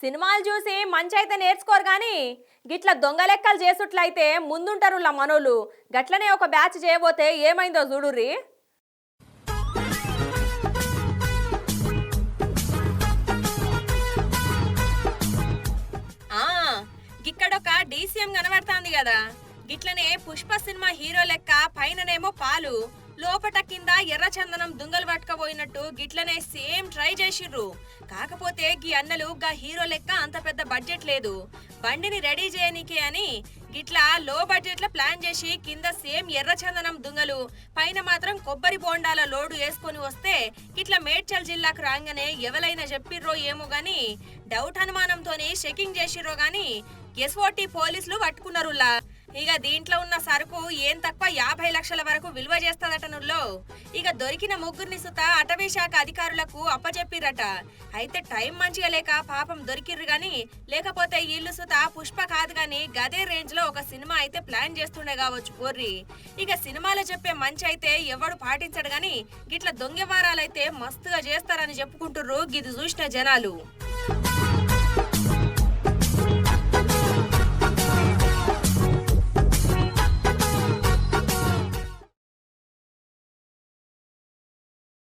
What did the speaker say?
సినిమాలు చూసి మంచి అయితే నేర్చుకోరు కానీ గిట్ల దొంగ లెక్కలు చేసుట్లయితే ముందుంటారులా మనోళ్ళు. గట్లనే ఒక బ్యాచ్ చేయబోతే ఏమైందో చూడుర్రి. ఆ గిక్కడొక డీసీఎం కనబడుతుంది కదా, గిట్లనే పుష్ప సినిమా హీరో లెక్క పైననేమో పాలు, లోపట కింద ఎర్రచందనం దుంగలు పట్టుకపోయినట్టు గిట్లనే సేమ్ ట్రై చేసిర్రు. కాకపోతే గీ అన్నలు గా హీరో లెక్క అంత పెద్ద బడ్జెట్ లేదు, బండిని రెడీ చేయనీకే అని గిట్లా లో బడ్జెట్ లో ప్లాన్ చేసి కింద సేమ్ ఎర్రచందనం దుంగలు, పైన మాత్రం కొబ్బరి బోండాల లోడు వేసుకొని వస్తే గిట్లా మేడ్చల్ జిల్లాకు రాగానే ఎవరైనా చెప్పిర్రో ఏమో గాని డౌట్ అనుమానంతోని చెకింగ్ చేసిర్రో గాని ఎస్ఓటి పోలీసులు పట్టుకున్నారులా. ఇక దీంట్లో ఉన్న సరుకు ఏం తక్కువ 50 లక్షల వరకు విలువ చేస్తదట నుల్లో. ఇక దొరికిన ముగ్గురిని సుత అటవీ శాఖ అధికారులకు అప్పచెప్పిరట. అయితే టైం మంచిగా లేక పాపం దొరికిర్రు గాని, లేకపోతే ఇల్లు సుత పుష్ప కాదు గాని గదే రేంజ్ లో ఒక సినిమా అయితే ప్లాన్ చేస్తుండే కావచ్చు పోర్రి. ఇక సినిమాలో చెప్పే మంచి అయితే ఎవడు పాటించడు గాని గిట్ల దొంగ వారాలైతే మస్తుగా చేస్తారని చెప్పుకుంటుర్రు గిది చూసిన జనాలు.